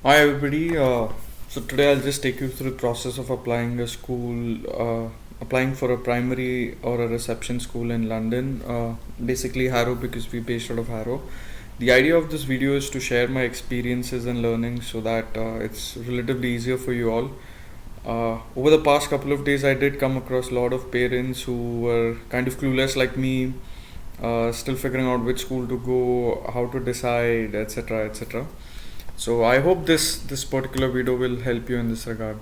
Hi everybody. So today I'll just take you through the process of applying for a primary or a reception school in London. Basically Harrow because we're based out of Harrow. The idea of this video is to share my experiences and learning so that it's relatively easier for you all. Over the past couple of days, I did come across a lot of parents who were kind of clueless like me, still figuring out which school to go, how to decide, etc., etc. So I hope this particular video will help you in this regard.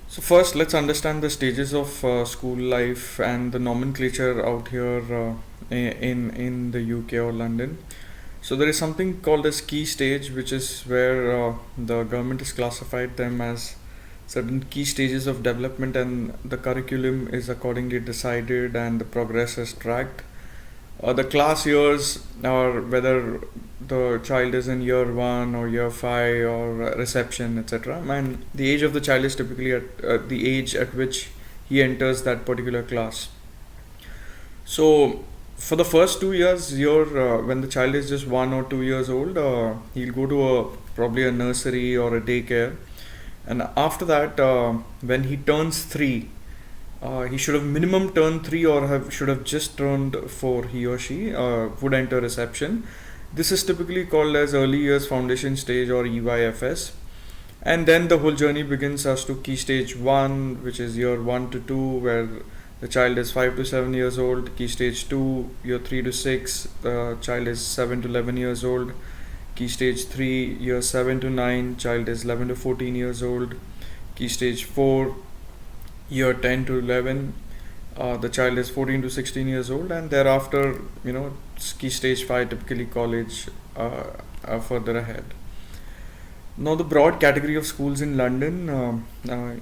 So first, let's understand the stages of school life and the nomenclature out here in the UK or London. So there is something called as key stage, which is where the government has classified them as certain key stages of development, and the curriculum is accordingly decided and the progress is tracked. The class years, or whether the child is in year 1 or year 5 or reception, etc., and the age of the child is typically at the age at which he enters that particular class. So for the first 2 years, when the child is just 1 or 2 years old, he'll go to probably a nursery or a daycare, and after that, when he turns 3, he should have minimum turned 3 or should have just turned 4. He or she would enter reception. This is typically called as early years foundation stage or EYFS, and then the whole journey begins as to key stage 1, which is year 1 to 2, where the child is 5 to 7 years old. Key stage 2, year 3 to 6, the child is 7 to 11 years old. Key stage 3, year 7 to 9, child is 11 to 14 years old. Key stage 4, year 10 to 11, the child is 14 to 16 years old, and thereafter, key stage 5, typically college, further ahead. Now, the broad category of schools in London,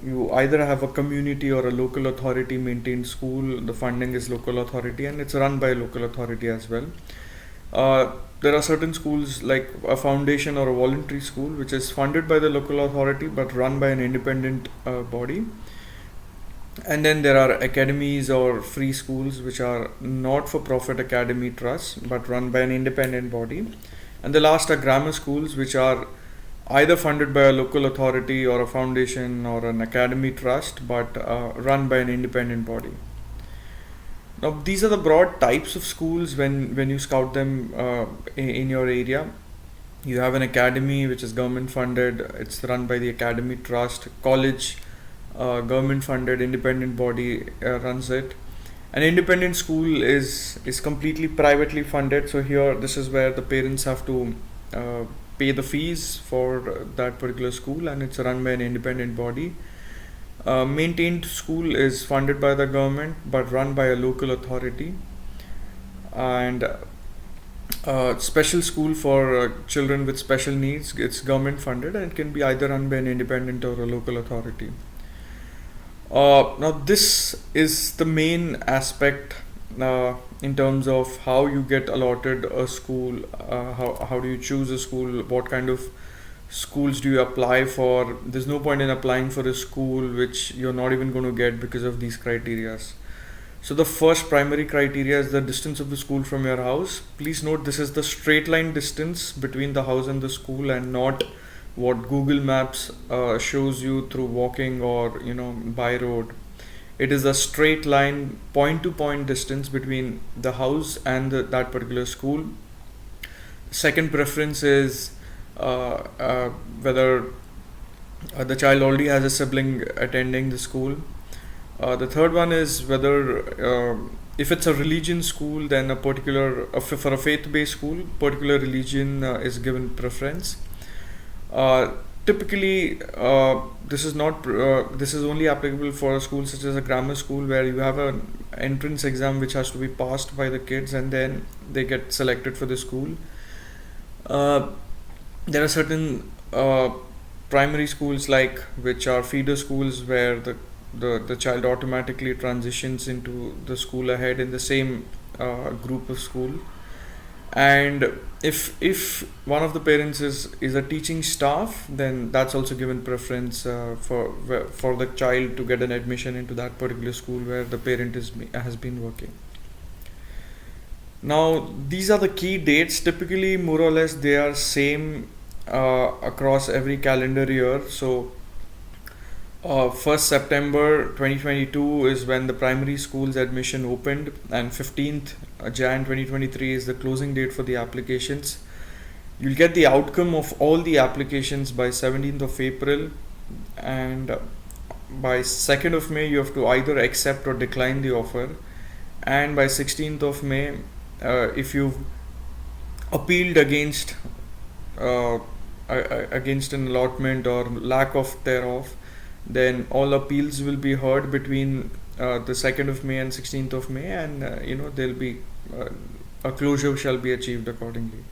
you either have a community or a local authority maintained school. The funding is local authority and it's run by a local authority as well. There are certain schools like a foundation or a voluntary school which is funded by the local authority but run by an independent body. And then there are academies or free schools which are not for profit academy trusts but run by an independent body. And the last are grammar schools which are either funded by a local authority or a foundation or an academy trust but run by an independent body. Now, these are the broad types of schools when you scout them in your area. You have an academy which is government funded, it's run by the academy trust. College, government funded, independent body runs it. An independent school is completely privately funded, so here this is where the parents have to pay the fees for that particular school, and it's run by an independent body. Maintained school is funded by the government but run by a local authority. And special school for children with special needs, it's government funded and it can be either run by an independent or a local authority. Now, this is the main aspect in terms of how you get allotted a school, how do you choose a school, what kind of schools do you apply for. There's no point in applying for a school which you're not even going to get because of these criterias. So the first primary criteria is the distance of the school from your house. Please note this is the straight line distance between the house and the school and not what Google Maps shows you through walking or by road. It is a straight line point to point distance between the house and that particular school. Second preference is whether the child already has a sibling attending the school. The third one is whether if it's a religion school, then a particular for a faith-based school, particular religion is given preference. Typically, this is not this is only applicable for a school such as a grammar school where you have an entrance exam which has to be passed by the kids and then they get selected for the school. There are certain primary schools which are feeder schools where the child automatically transitions into the school ahead in the same group of school. And if one of the parents is a teaching staff, then that's also given preference for the child to get an admission into that particular school where the parent has been working. Now these are the key dates. Typically, more or less, they are same across every calendar year. So 1st September 2022 is when the primary schools admission opened, and 15th Jan 2023 is the closing date for the applications. You'll get the outcome of all the applications by 17th of April, and by 2nd of May you have to either accept or decline the offer, and by 16th of May, if you've appealed uh, against an allotment or lack of thereof, then all appeals will be heard between the 2nd of May and 16th of May, and there'll be a closure shall be achieved accordingly.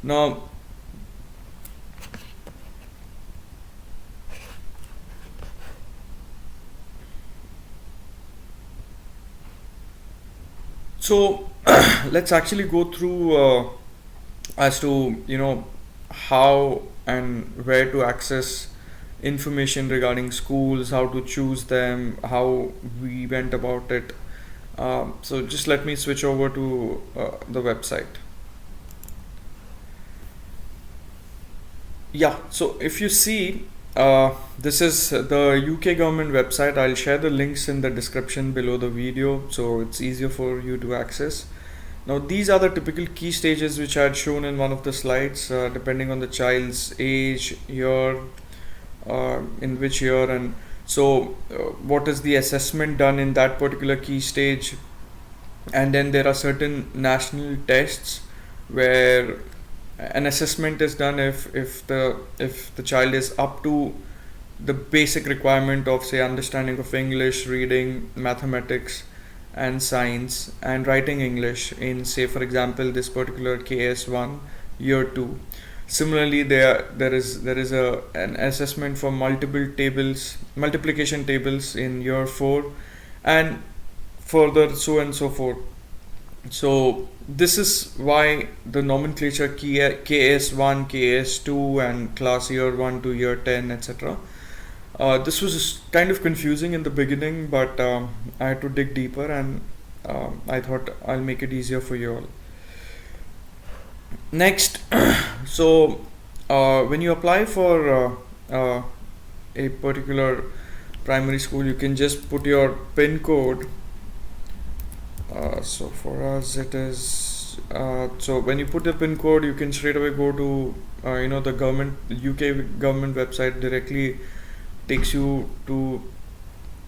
Now, so let's actually go through as to how and where to access information regarding schools, how to choose them, how we went about it. So just let me switch over to the website. Yeah, so if you see, this is the UK government website. I'll share the links in the description below the video so it's easier for you to access. Now, these are the typical key stages which I had shown in one of the slides, depending on the child's age, year, in which year, and so what is the assessment done in that particular key stage. And then there are certain national tests where an assessment is done if the child is up to the basic requirement of, say, understanding of English, reading, mathematics, and science, and writing English in, say, for example, this particular KS1 year 2. Similarly, there is an assessment for multiplication tables in year 4, and further so and so forth. So this is why the nomenclature KS1, KS2, and class year 1 to year 10, etc. This was kind of confusing in the beginning, but I had to dig deeper, and I thought I'll make it easier for you all. Next, so when you apply for a particular primary school, you can just put your PIN code. So for us it is, so when you put the PIN code, you can straight away go to the UK government website. Directly takes you to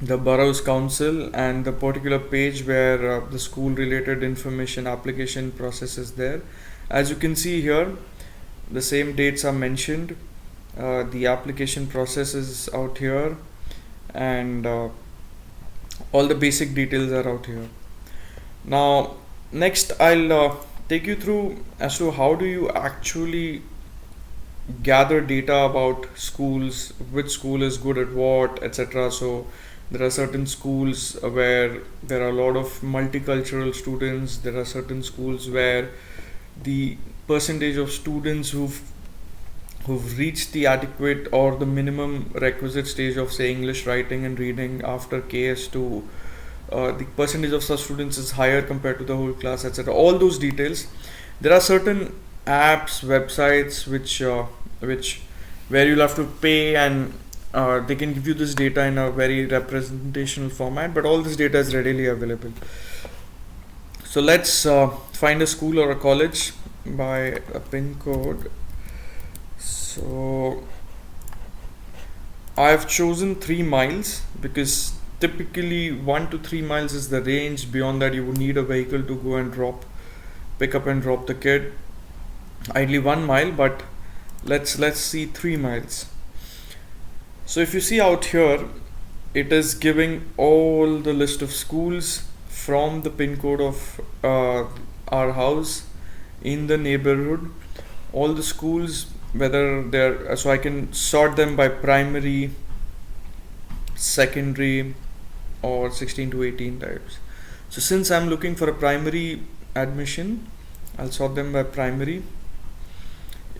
the borough's council and the particular page where the school related information application process is there. As you can see here, the same dates are mentioned. The application process is out here, and all the basic details are out here. Now, next I'll take you through as to how do you actually gather data about schools, which school is good at what, etc. So there are certain schools where there are a lot of multicultural students. There are certain schools where the percentage of students who've reached the adequate or the minimum requisite stage of, say, English writing and reading after KS2, the percentage of such students is higher compared to the whole class, etc. All those details. There are certain apps, websites which where you'll have to pay, and they can give you this data in a very representational format, but all this data is readily available. So let's find a school or a college by a PIN code. So I've chosen 3 miles because typically 1 to 3 miles is the range. Beyond that, you would need a vehicle to go and pick up and drop the kid. Ideally 1 mile, but let's see 3 miles. So if you see out here, it is giving all the list of schools from the PIN code of our house in the neighborhood. All the schools, whether they're, so I can sort them by primary, secondary, or 16 to 18 types. So since I'm looking for a primary admission, I'll sort them by primary.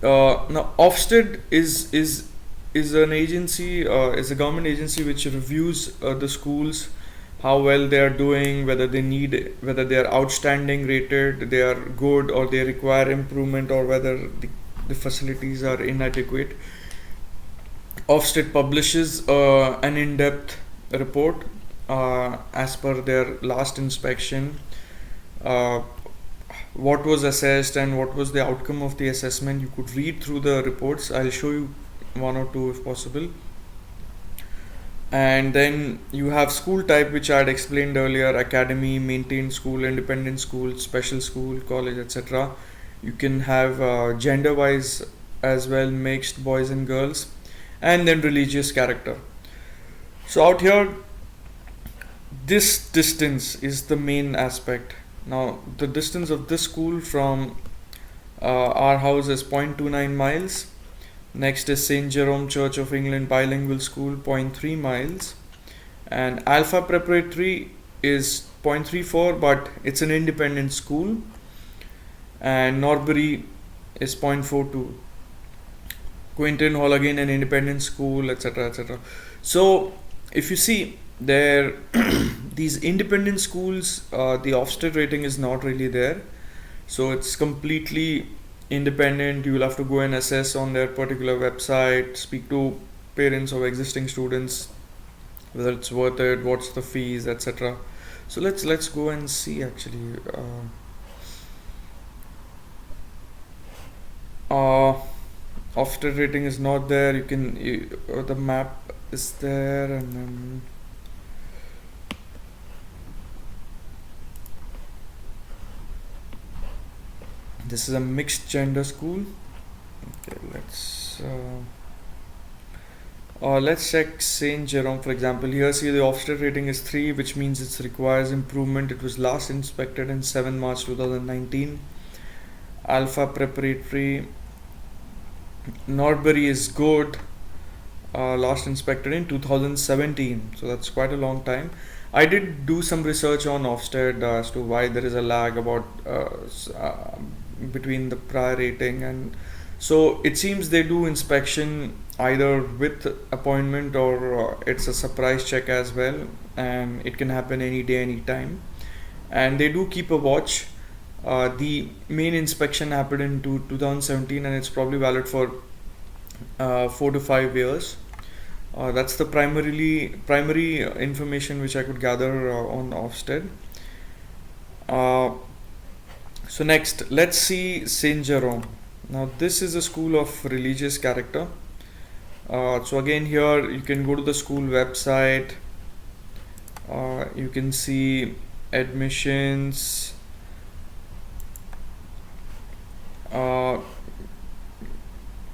Now Ofsted is an agency, is a government agency which reviews the schools how well they are doing, whether they are outstanding rated, they are good, or they require improvement, or whether the facilities are inadequate. Ofsted publishes an in-depth report as per their last inspection, uh, what was assessed and what was the outcome of the assessment. You could read through the reports. I'll show you one or two if possible. And then you have school type, which I had explained earlier: academy, maintained school, independent school, special school, college, etc. You can have gender wise as well, mixed boys and girls, and then religious character. So out here, this distance is the main aspect. Now the distance of this school from our house is 0.29 miles. Next is St. Jerome Church of England Bilingual School, 0.3 miles. And Alpha Preparatory is 0.34, but it's an independent school. And Norbury is 0.42. Quinton Hall, again an independent school, etc. etc. So if you see there, these independent schools, the Ofsted rating is not really there. So it's completely independent. You will have to go and assess on their particular website, speak to parents of existing students whether it's worth it, what's the fees, etc. So let's go and see actually. Ofsted rating is not there. The map is there, and then this is a mixed gender school. Okay, let's check St. Jerome, for example. Here, see, the Ofsted rating is 3, which means it requires improvement. It was last inspected in 7 March 2019. Alpha Preparatory, Norbury is good. Last inspected in 2017, so that's quite a long time. I did do some research on Ofsted as to why there is a lag about between the prior rating, and so it seems they do inspection either with appointment or it's a surprise check as well, and it can happen any day, any time. And they do keep a watch. The main inspection happened in 2017, and it's probably valid for 4 to 5 years. That's the primary information which I could gather on Ofsted. So next, let's see St. Jerome. Now this is a school of religious character. So again, here you can go to the school website. You can see admissions.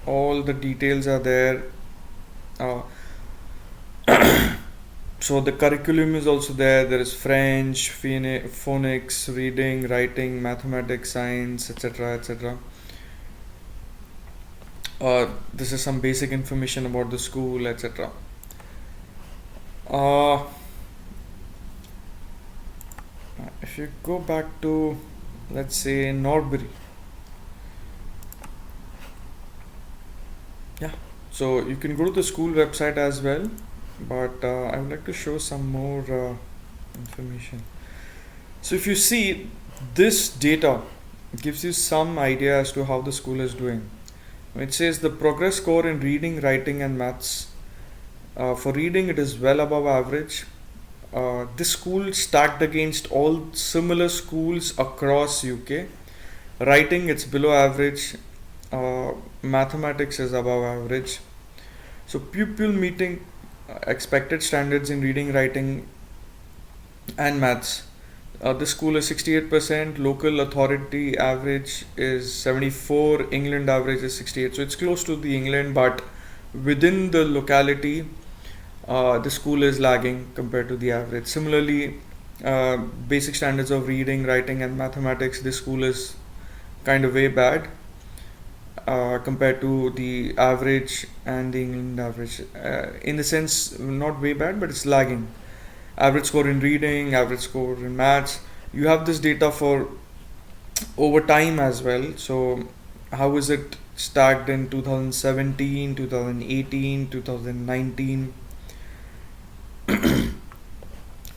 All the details are there. So the curriculum is also there. There is French, phonics, reading, writing, mathematics, science, etc., etc. This is some basic information about the school, etc. If you go back to, let's say, Norbury. Yeah, so you can go to the school website as well, but I would like to show some more information. So if you see, this data gives you some idea as to how the school is doing. It says the progress score in reading, writing and maths. For reading, it is well above average. This school stacked against all similar schools across UK. Writing, it's below average. Mathematics is above average. So pupil meeting expected standards in reading, writing and maths. This school is 68%, local authority average is 74, England average is 68. So it's close to the England, but within the locality, the school is lagging compared to the average. Similarly, basic standards of reading, writing and mathematics, this school is kind of way bad compared to the average and the England average. In the sense, not way bad, but it's lagging. Average score in reading, average score in maths. You have this data for over time as well. So how is it stacked in 2017, 2018, 2019?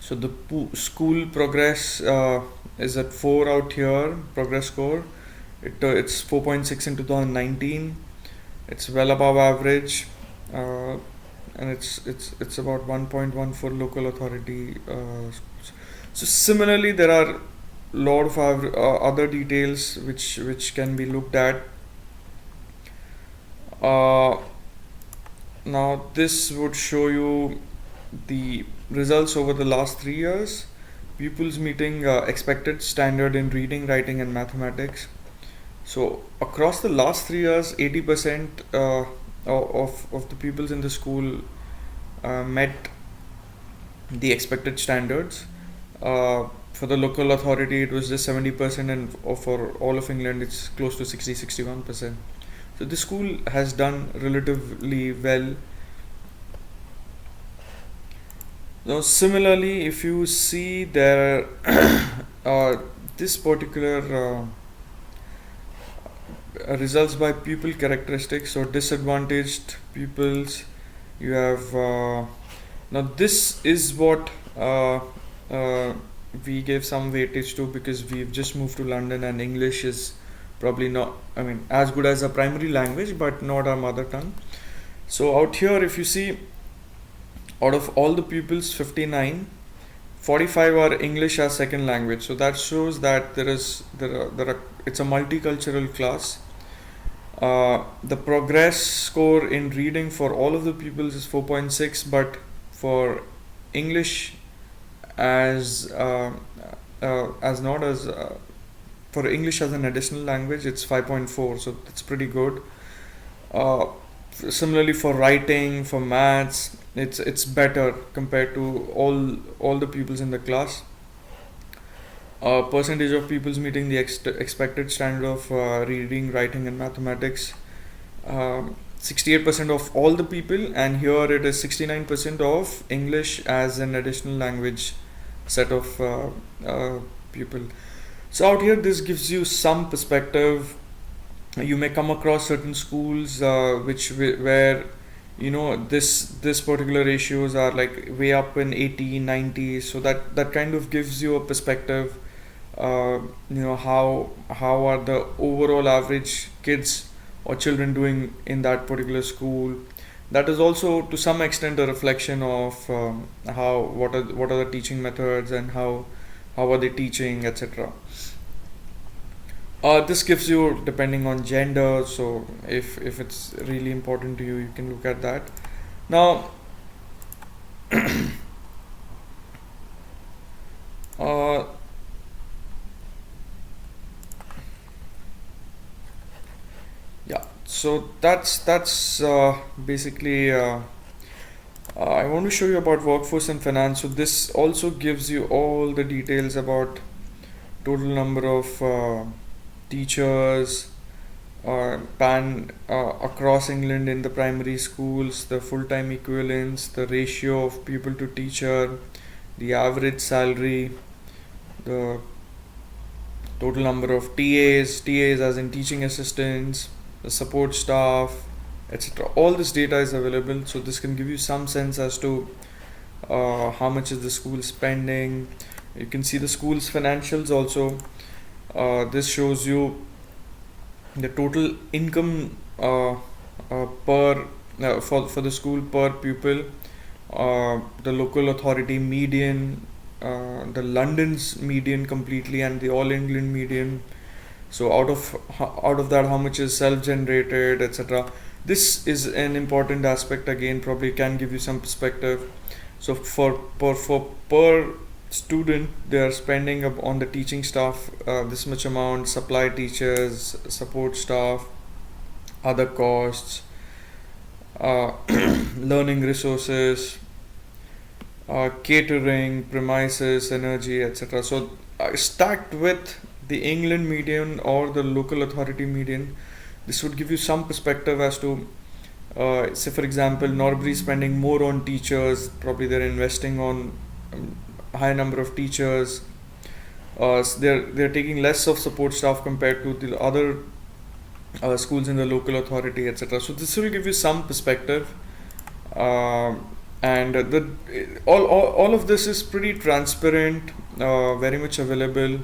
So the school progress is at 4 out here, progress score. It's 4.6 in 2019. It's well above average, uh, and it's about 1.1 for local authority schools. So similarly, there are lot of other details which can be looked at. Uh, Now this would show you the results over the last 3 years. Pupils meeting expected standard in reading, writing, and mathematics. So across the last 3 years, 80% of the pupils in the school met the expected standards. For the local authority, it was just 70%, and for all of England, it's close to 61%. So the school has done relatively well. Now, similarly, if you see there, this particular results by pupil characteristics, so disadvantaged pupils, you have now this is what uh, we gave some weightage to, because we've just moved to London and English is probably not, I mean, as good as a primary language, but not our mother tongue. So out here, if you see, out of all the pupils, 59, 45 are English as second language. So that shows that there are it's a multicultural class. The progress score in reading for all of the pupils is 4.6, but for English as not as for English as an additional language, it's 5.4, so it's pretty good. Uh, Similarly, for writing, for maths, it's better compared to all the pupils in the class. Percentage of pupils meeting the expected standard of reading, writing, and mathematics. 68% of all the people, and here it is 69% of English as an additional language set of people. So out here, this gives you some perspective. You may come across certain schools where this particular ratios are like way up in 80, 90. So that kind of gives you a perspective. How are the overall average kids or children doing in that particular school. That is also to some extent a reflection of what are the teaching methods, and how are they teaching, etc. This gives you depending on gender, so if it's really important to you, you can look at that. Now, uh, yeah, so that's basically. I want to show you about workforce and finance. So this also gives you all the details about total number of teachers across England in the primary schools, the full-time equivalents, the ratio of pupil to teacher, the average salary, the total number of TAs as in teaching assistants, the support staff, etc. All this data is available, so this can give you some sense as to how much is the school spending. You can see the school's financials also. This shows you the total income per for the school per pupil, the local authority median, the London's median completely, and the all England median. So out of that, how much is self-generated, etc. This is an important aspect. Again, probably can give you some perspective. So per student, they are spending up on the teaching staff this much amount, supply teachers, support staff, other costs, learning resources, catering, premises, energy, etc. So stacked with the England median or the local authority median, this would give you some perspective as to say for example, Norbury is spending more on teachers, probably they're investing on high number of teachers. So they're taking less of support staff compared to the other schools in the local authority, etc. So this will give you some perspective, and all of this is pretty transparent, very much available.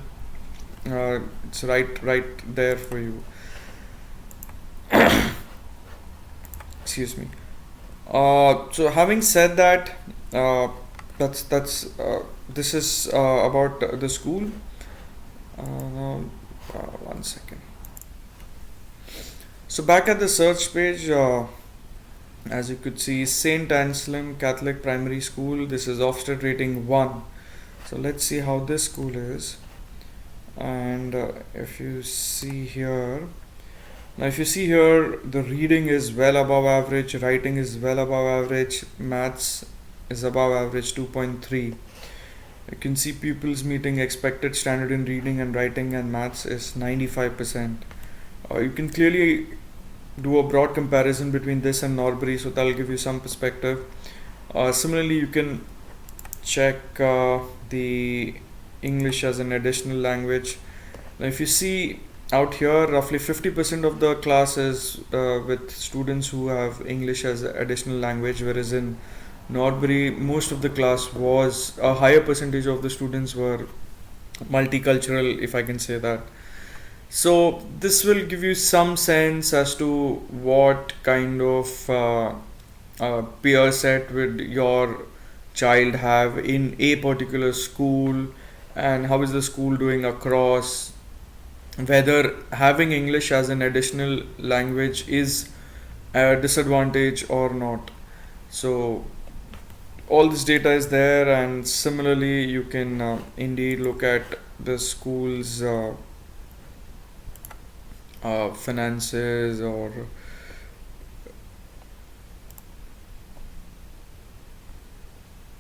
It's right there for you. Excuse me. So having said that, that's this is about the school. Now, 1 second. So back at the search page, as you could see, Saint Anselm Catholic Primary School. This is Ofsted rating 1. So let's see how this school is. And if you see here, now if you see here, the reading is well above average, writing is well above average, maths is above average 2.3. You can see pupils meeting expected standard in reading and writing, and maths is 95%. You can clearly do a broad comparison between this and Norbury, so that'll give you some perspective. Similarly, you can check the English as an additional language. Now, if you see out here, roughly 50% of the class is with students who have English as an additional language, whereas in Norbury, most of the class was a higher percentage of the students were multicultural, if I can say that. So this will give you some sense as to what kind of peer set would your child have in a particular school, and how is the school doing across, whether having English as an additional language is a disadvantage or not. So all this data is there, and similarly you can indeed look at the school's finances, or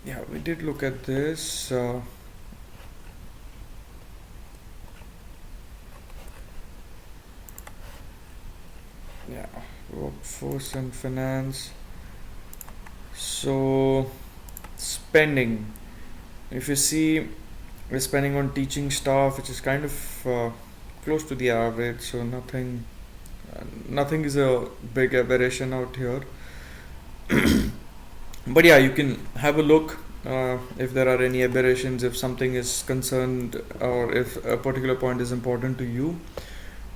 yeah, we did look at this. Yeah, workforce and finance. So spending, if you see, we're spending on teaching staff, which is kind of close to the average, so nothing is a big aberration out here. But yeah, you can have a look if there are any aberrations, if something is concerned, or if a particular point is important to you,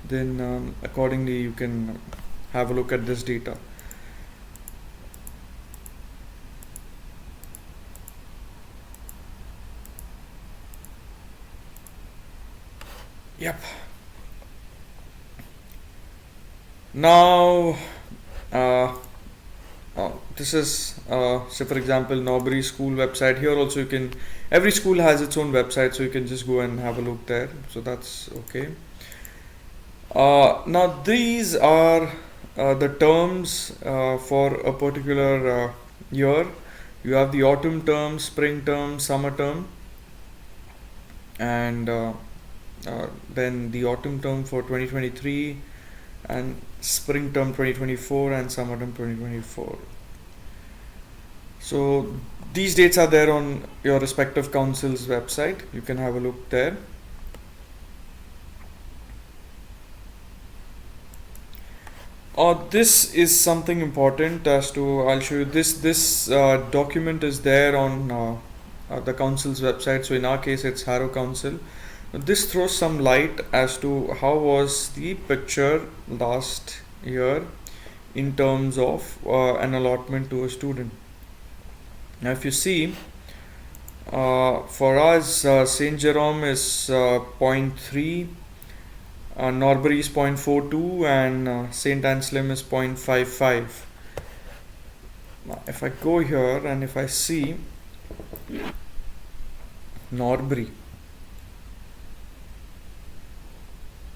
then accordingly you can have a look at this data. Yep. Now, this is say for example Norbury school website. Here also you can, every school has its own website, so you can just go and have a look there, so that's okay. Now these are the terms for a particular year. You have the autumn term, spring term, summer term, and then the autumn term for 2023, and spring term 2024, and summer term 2024. So these dates are there on your respective council's website. You can have a look there. This is something important as to, I'll show you this document is there on the council's website. So in our case it's Harrow Council. This throws some light as to how was the picture last year in terms of an allotment to a student. Now if you see, for us St. Jerome is 0.3, Norbury is 0.42, and St. Anselm is 0.55. Now if I go here and if I see Norbury,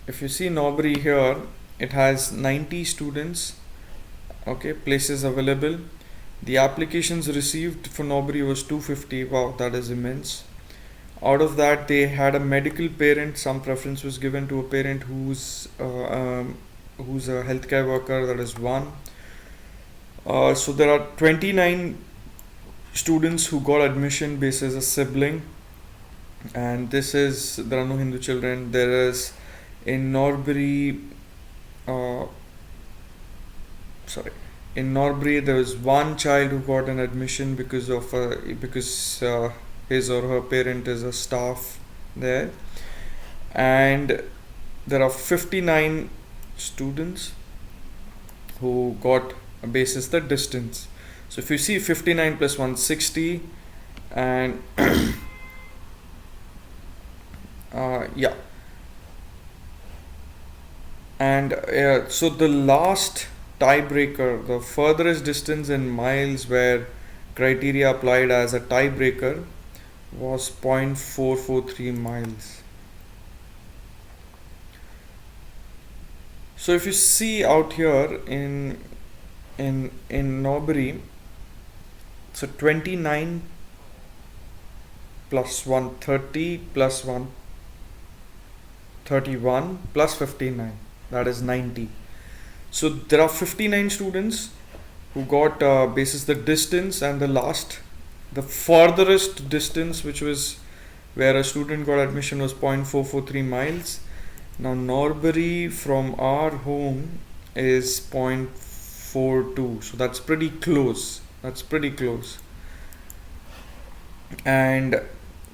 if you see Norbury here, it has 90 students, okay, places available. The applications received for Norbury was 250. Wow, that is immense. Out of that, they had a medical parent. Some preference was given to a parent who's a healthcare worker. That is one. So there are 29 students who got admission basis a sibling, and there are no Hindu children. There is in Norbury, in Norbury there was one child who got an admission because his or her parent is a staff there, and there are 59 students who got basis the distance. So if you see 59 plus 160, and yeah, and so the last tiebreaker, the furthest distance in miles where criteria applied as a tiebreaker, was 0.443 miles. So if you see out here in Norbury, so 29 plus 130 plus 131 plus 59, that is 90. So there are 59 students who got basis the distance, and the furthest distance, which was where a student got admission, was 0.443 miles. Now Norbury from our home is 0.42, so that's pretty close. And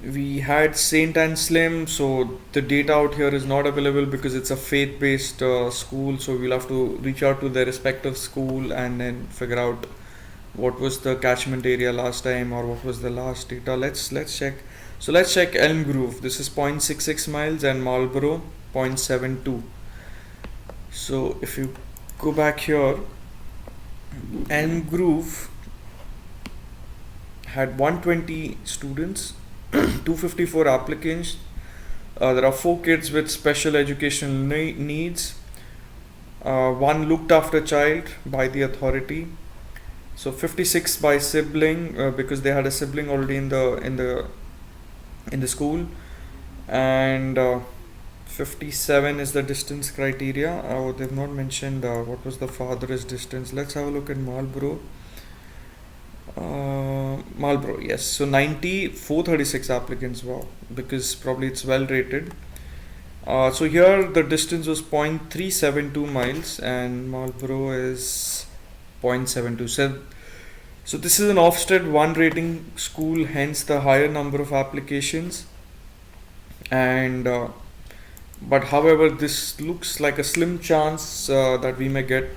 we had Saint Anne Slim, so the data out here is not available because it's a faith-based school, so we'll have to reach out to their respective school and then figure out what was the catchment area last time, or what was the last data. Let's check. So let's check Elm Grove. This is 0.66 miles, and Marlborough 0.72. So if you go back here, Elm Grove had 120 students, 254 applicants. There are 4 kids with special educational needs, one looked after child by the authority, so 56 by sibling, because they had a sibling already in the school, and 57 is the distance criteria. They've not mentioned what was the farthest distance. Let's have a look at Marlborough. Marlborough, yes. So 90, 436 applicants. Wow, because probably it's well rated. So here the distance was 0.372 miles, and Marlborough is 0.72. So this is an Ofsted 1 rating school, hence the higher number of applications. And but however, this looks like a slim chance that we may get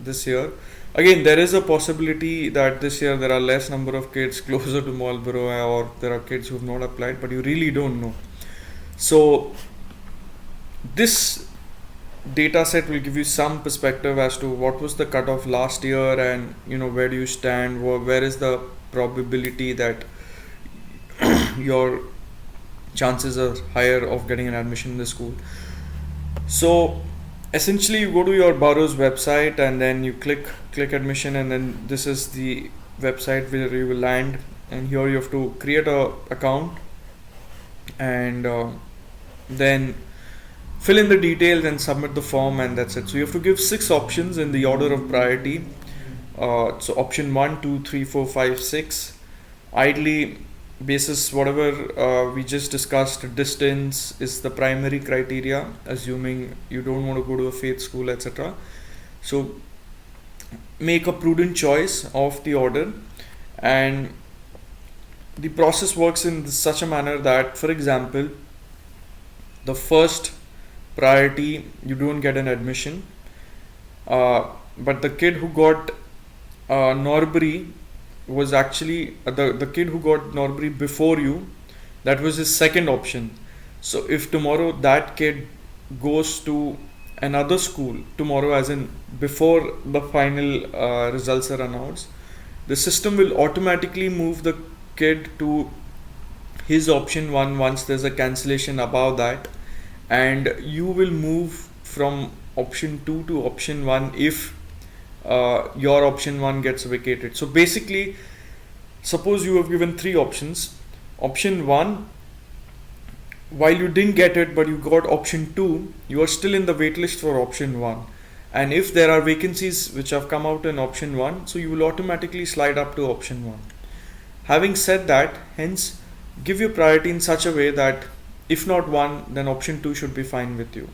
this year. Again, there is a possibility that this year there are less number of kids closer to Marlborough, or there are kids who have not applied, but you really don't know. So this data set will give you some perspective as to what was the cutoff last year, and where do you stand, where is the probability that your chances are higher of getting an admission in the school. So essentially you go to your borough's website, and then you click admission, and then this is the website where you will land, and here you have to create a account, and then fill in the details and submit the form, and that's it. So you have to give 6 options in the order of priority. So option 1, 2, 3, 4, 5, 6. Ideally, basis whatever we just discussed, distance is the primary criteria, assuming you don't want to go to a faith school, etc. So make a prudent choice of the order, and the process works in such a manner that, for example, the first priority you don't get an admission, but the kid who got Norbury was actually the kid who got Norbury before you, that was his second option. So if tomorrow that kid goes to another school tomorrow, as in before the final results are announced, the system will automatically move the kid to his option 1 once there's a cancellation above that, and you will move from option 2 to option 1 if your option 1 gets vacated. So basically, suppose you have given 3 options. Option 1, while you didn't get it but you got option 2, you are still in the waitlist for option 1, and if there are vacancies which have come out in option 1, so you will automatically slide up to option 1. Having said that, hence give your priority in such a way that if not 1, then option 2 should be fine with you.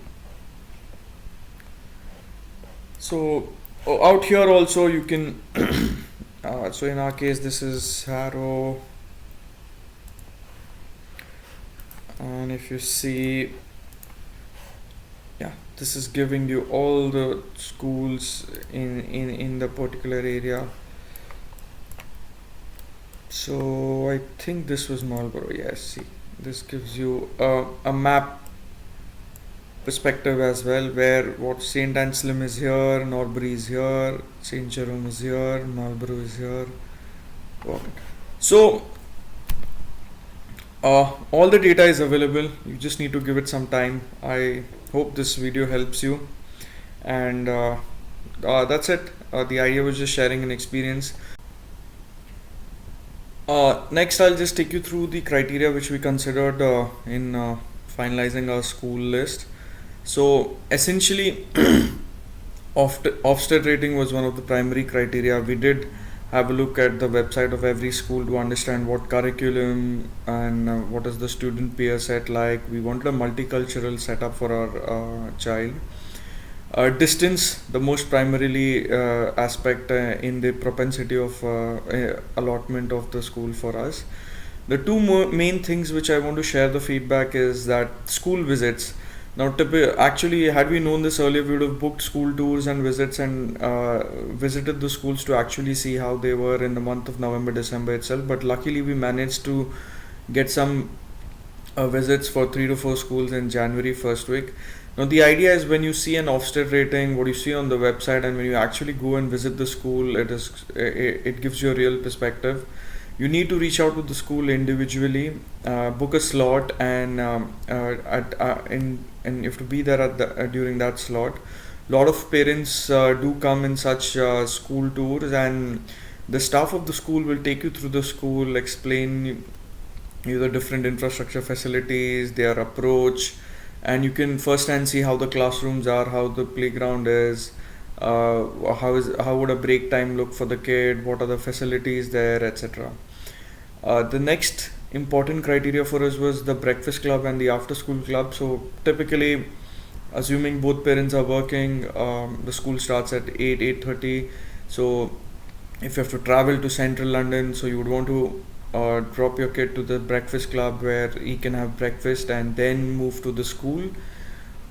So Out here also you can so in our case this is Harrow, and if you see, yeah, this is giving you all the schools in the particular area. So I think this was Marlborough. Yes, see, this gives you a map perspective as well, where what Saint Anselm is here, Norbury is here, Saint Jerome is here, Marlborough is here. So all the data is available. You just need to give it some time. I hope this video helps you, and that's it. The idea was just sharing an experience. Next, I'll just take you through the criteria which we considered in finalizing our school list. So essentially, Ofsted rating was one of the primary criteria. We did have a look at the website of every school to understand what curriculum and what is the student peer set like. We wanted a multicultural setup for our child. Distance, the most primarily aspect in the propensity of allotment of the school for us. The two main things which I want to share the feedback is that school visits. Now, actually, had we known this earlier, we would have booked school tours and visits and visited the schools to actually see how they were in the month of November, December itself. But luckily, we managed to get some visits for 3 to 4 schools in January first week. Now, the idea is when you see an Ofsted rating, what you see on the website, and when you actually go and visit the school, it gives you a real perspective. You need to reach out to the school individually, book a slot, and and you have to be there at the during that slot. A lot of parents do come in such school tours, and the staff of the school will take you through the school, explain you the different infrastructure facilities, their approach, and you can firsthand see how the classrooms are, how the playground is, how would a break time look for the kid, what are the facilities there, etc. The next important criteria for us was the breakfast club and the after school club. So typically, assuming both parents are working, the school starts at 8:30. So if you have to travel to central London, so you would want to drop your kid to the breakfast club where he can have breakfast and then move to the school.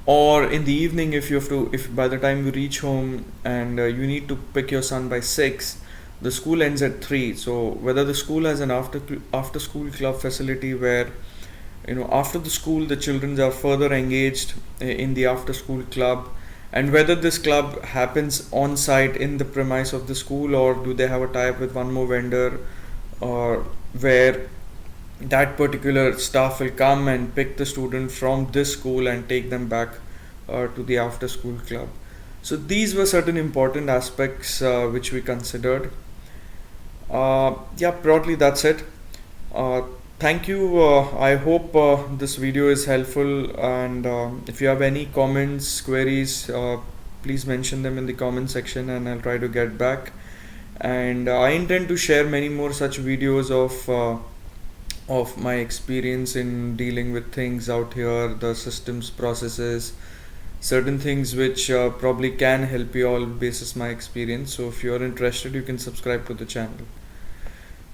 Or in the evening, if by the time you reach home and you need to pick your son by 6, the school ends at 3. So whether the school has an after school club facility where, after the school the children are further engaged in the after school club, and whether this club happens on site in the premise of the school, or do they have a tie-up with one more vendor, or where that particular staff will come and pick the student from this school and take them back to the after school club. So these were certain important aspects which we considered. Yeah, broadly that's it. Thank you. I hope this video is helpful, and if you have any comments, queries, please mention them in the comment section and I'll try to get back. And I intend to share many more such videos of my experience in dealing with things out here, the systems, processes, certain things which probably can help you all basis my experience. So if you're interested, you can subscribe to the channel.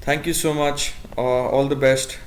Thank you so much. All the best.